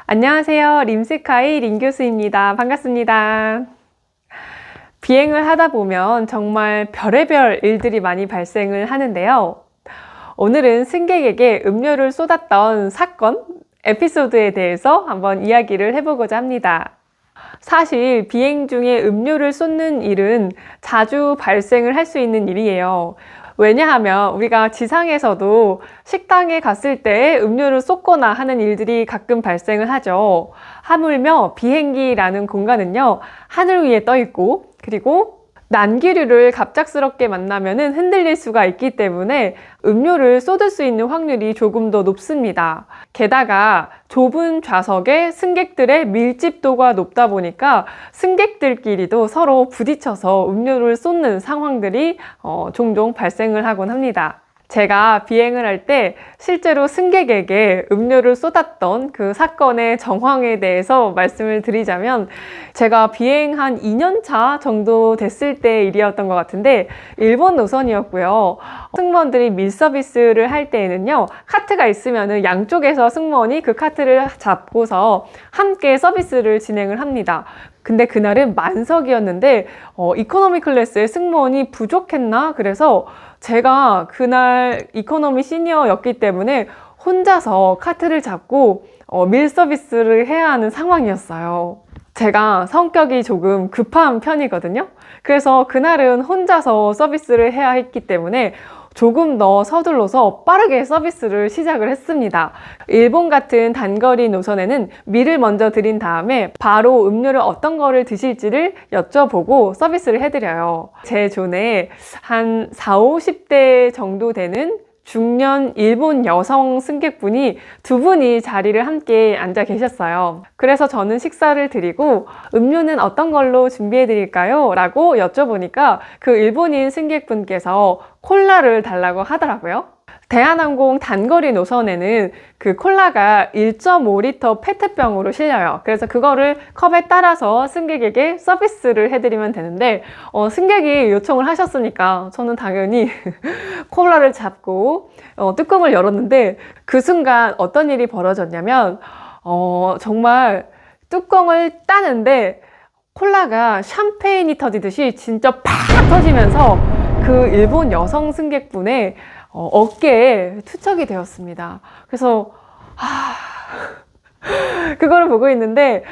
안녕하세요. 림스카이 림 교수입니다. 반갑습니다. 비행을 하다 보면 정말 별의별 일들이 많이 발생을 하는데요. 오늘은 승객에게 음료를 쏟았던 사건, 에피소드에 대해서 한번 이야기를 해보고자 합니다. 사실 비행 중에 음료를 쏟는 일은 자주 발생을 할 수 있는 일이에요. 왜냐하면 우리가 지상에서도 식당에 갔을 때 음료를 쏟거나 하는 일들이 가끔 발생을 하죠. 하물며 비행기라는 공간은요, 하늘 위에 떠 있고, 그리고 난기류를 갑작스럽게 만나면은 흔들릴 수가 있기 때문에 음료를 쏟을 수 있는 확률이 조금 더 높습니다. 게다가 좁은 좌석에 승객들의 밀집도가 높다 보니까 승객들끼리도 서로 부딪혀서 음료를 쏟는 상황들이 종종 발생을 하곤 합니다. 제가 비행을 할 때 실제로 승객에게 음료를 쏟았던 그 사건의 정황에 대해서 말씀을 드리자면, 제가 비행 한 2년 차 정도 됐을 때 일이었던 것 같은데, 일본 노선이었고요. 승무원들이 밀 서비스를 할 때에는요, 카트가 있으면은 양쪽에서 승무원이 그 카트를 잡고서 함께 서비스를 진행을 합니다. 근데 그날은 만석이었는데 이코노미 클래스의 승무원이 부족했나? 그래서 제가 그날 이코노미 시니어였기 때문에 혼자서 카트를 잡고 밀 서비스를 해야 하는 상황이었어요. 제가 성격이 조금 급한 편이거든요. 그래서 그날은 혼자서 서비스를 해야 했기 때문에 조금 더 서둘러서 빠르게 서비스를 시작을 했습니다. 일본 같은 단거리 노선에는 밀을 먼저 드린 다음에 바로 음료를 어떤 거를 드실지를 여쭤보고 서비스를 해드려요. 제 존에 한 40, 50대 정도 되는 중년 일본 여성 승객분이 두 분이 자리를 함께 앉아 계셨어요. 그래서 저는 식사를 드리고 음료는 어떤 걸로 준비해 드릴까요? 라고 여쭤보니까 그 일본인 승객분께서 콜라를 달라고 하더라고요. 대한항공 단거리 노선에는 그 콜라가 1.5리터 페트병으로 실려요. 그래서 그거를 컵에 따라서 승객에게 서비스를 해드리면 되는데 승객이 요청을 하셨으니까 저는 당연히 콜라를 잡고 뚜껑을 열었는데, 그 순간 어떤 일이 벌어졌냐면 정말 뚜껑을 따는데 콜라가 샴페인이 터지듯이 진짜 팍 터지면서 그 일본 여성 승객분의 어깨에 투척이 되었습니다. 그래서 그거를 보고 있는데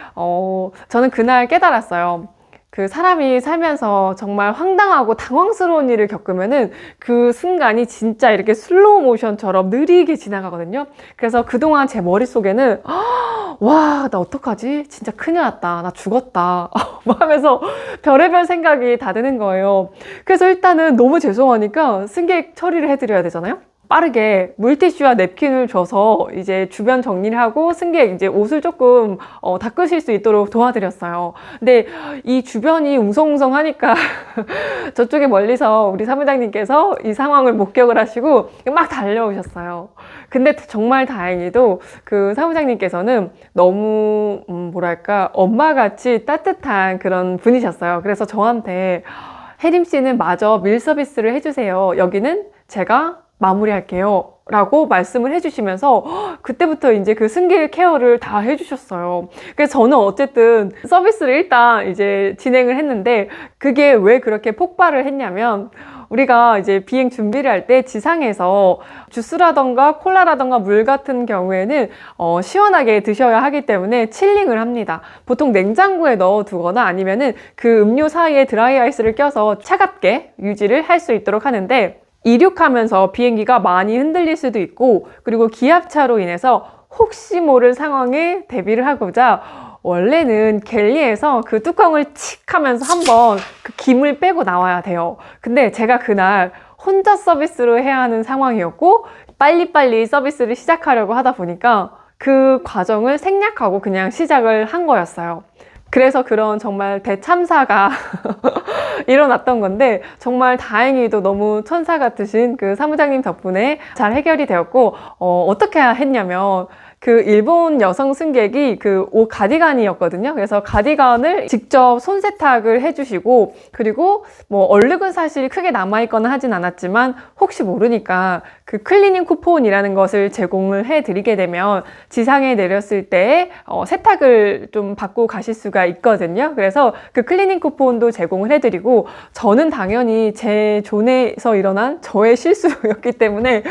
저는 그날 깨달았어요. 그 사람이 살면서 정말 황당하고 당황스러운 일을 겪으면은 그 순간이 진짜 이렇게 슬로우 모션처럼 느리게 지나가거든요. 그래서 그동안 제 머릿속에는 와, 나 어떡하지? 진짜 큰일 났다. 나 죽었다. 뭐 하면서 별의별 생각이 다 드는 거예요. 그래서 일단은 너무 죄송하니까 승객 처리를 해드려야 되잖아요. 빠르게 물티슈와 냅킨을 줘서 이제 주변 정리를 하고 승객 이제 옷을 조금 닦으실 수 있도록 도와드렸어요. 근데 이 주변이 웅성웅성하니까 저쪽에 멀리서 우리 사무장님께서 이 상황을 목격을 하시고 막 달려오셨어요. 근데 정말 다행히도 그 사무장님께서는 너무 뭐랄까 엄마같이 따뜻한 그런 분이셨어요. 그래서 저한테 혜림 씨는 마저 밀 서비스를 해주세요. 여기는 제가 마무리할게요 라고 말씀을 해주시면서 그때부터 이제 그 승객 케어를 다 해주셨어요. 그래서 저는 어쨌든 서비스를 일단 이제 진행을 했는데, 그게 왜 그렇게 폭발을 했냐면, 우리가 이제 비행 준비를 할 때 지상에서 주스라던가 콜라라던가 물 같은 경우에는 시원하게 드셔야 하기 때문에 칠링을 합니다. 보통 냉장고에 넣어 두거나 아니면은 그 음료 사이에 드라이 아이스를 껴서 차갑게 유지를 할 수 있도록 하는데, 이륙하면서 비행기가 많이 흔들릴 수도 있고, 그리고 기압차로 인해서 혹시 모를 상황에 대비를 하고자 원래는 갤리에서 그 뚜껑을 칙 하면서 한번 그 김을 빼고 나와야 돼요. 근데 제가 그날 혼자 서비스로 해야 하는 상황이었고 빨리빨리 서비스를 시작하려고 하다 보니까 그 과정을 생략하고 그냥 시작을 한 거였어요. 그래서 그런 정말 대참사가 일어났던 건데, 정말 다행히도 너무 천사 같으신 그 사무장님 덕분에 잘 해결이 되었고, 어떻게 했냐면 그 일본 여성 승객이 그 옷 가디건이었거든요. 그래서 가디건을 직접 손 세탁을 해주시고, 그리고 뭐 얼룩은 사실 크게 남아있거나 하진 않았지만 혹시 모르니까 그 클리닝 쿠폰이라는 것을 제공을 해드리게 되면 지상에 내렸을 때 세탁을 좀 받고 가실 수가 있거든요. 그래서 그 클리닝 쿠폰도 제공을 해드리고, 저는 당연히 제 존에서 일어난 저의 실수였기 때문에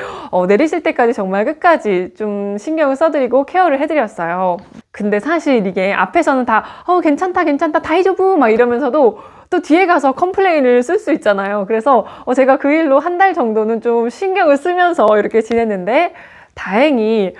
내리실 때까지 정말 끝까지 좀 신경을 써드리고 케어를 해드렸어요. 근데 사실 이게 앞에서는 다 괜찮다 다이조부 막 이러면서도 또 뒤에 가서 컴플레인을 쓸 수 있잖아요. 그래서 제가 그 일로 한 달 정도는 좀 신경을 쓰면서 이렇게 지냈는데 다행히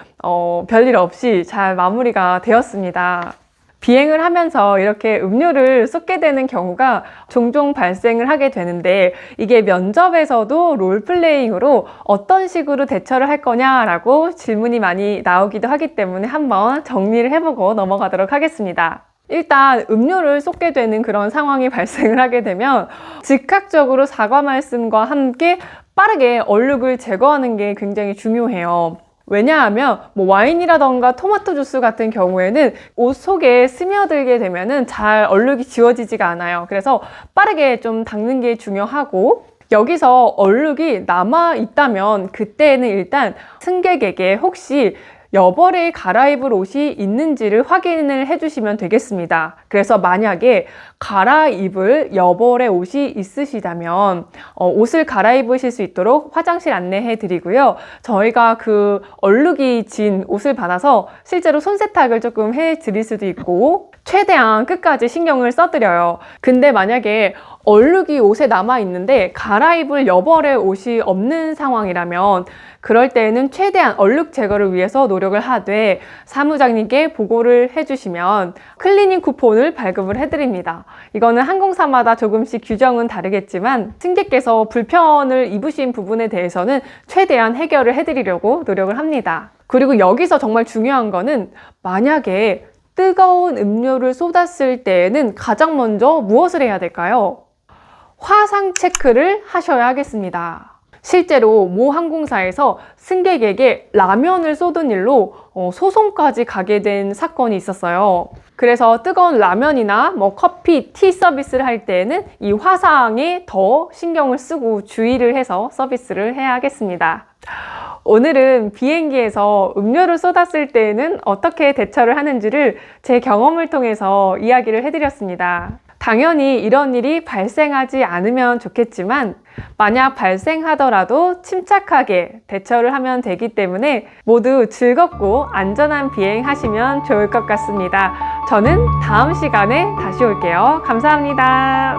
별일 없이 잘 마무리가 되었습니다. 비행을 하면서 이렇게 음료를 쏟게 되는 경우가 종종 발생을 하게 되는데, 이게 면접에서도 롤플레잉으로 어떤 식으로 대처를 할 거냐라고 질문이 많이 나오기도 하기 때문에 한번 정리를 해보고 넘어가도록 하겠습니다. 일단 음료를 쏟게 되는 그런 상황이 발생을 하게 되면 즉각적으로 사과 말씀과 함께 빠르게 얼룩을 제거하는 게 굉장히 중요해요. 왜냐하면 뭐 와인이라던가 토마토 주스 같은 경우에는 옷 속에 스며들게 되면은 잘 얼룩이 지워지지가 않아요. 그래서 빠르게 좀 닦는 게 중요하고, 여기서 얼룩이 남아 있다면 그때는 일단 승객에게 혹시 여벌에 갈아입을 옷이 있는지를 확인을 해주시면 되겠습니다. 그래서 만약에 갈아입을 여벌의 옷이 있으시다면 옷을 갈아입으실 수 있도록 화장실 안내해 드리고요. 저희가 그 얼룩이 진 옷을 받아서 실제로 손세탁을 조금 해 드릴 수도 있고, 최대한 끝까지 신경을 써드려요. 근데 만약에 얼룩이 옷에 남아 있는데 갈아입을 여벌의 옷이 없는 상황이라면 그럴 때에는 최대한 얼룩 제거를 위해서 노력을 하되 사무장님께 보고를 해주시면 클리닝 쿠폰을 발급을 해드립니다. 이거는 항공사마다 조금씩 규정은 다르겠지만 승객께서 불편을 입으신 부분에 대해서는 최대한 해결을 해드리려고 노력을 합니다. 그리고 여기서 정말 중요한 거는, 만약에 뜨거운 음료를 쏟았을 때에는 가장 먼저 무엇을 해야 될까요? 화상 체크를 하셔야 하겠습니다. 실제로 모 항공사에서 승객에게 라면을 쏟은 일로 소송까지 가게 된 사건이 있었어요. 그래서 뜨거운 라면이나 뭐 커피, 티 서비스를 할 때에는 이 화상에 더 신경을 쓰고 주의를 해서 서비스를 해야 하겠습니다. 오늘은 비행기에서 음료를 쏟았을 때에는 어떻게 대처를 하는지를 제 경험을 통해서 이야기를 해드렸습니다. 당연히 이런 일이 발생하지 않으면 좋겠지만 만약 발생하더라도 침착하게 대처를 하면 되기 때문에 모두 즐겁고 안전한 비행 하시면 좋을 것 같습니다. 저는 다음 시간에 다시 올게요. 감사합니다.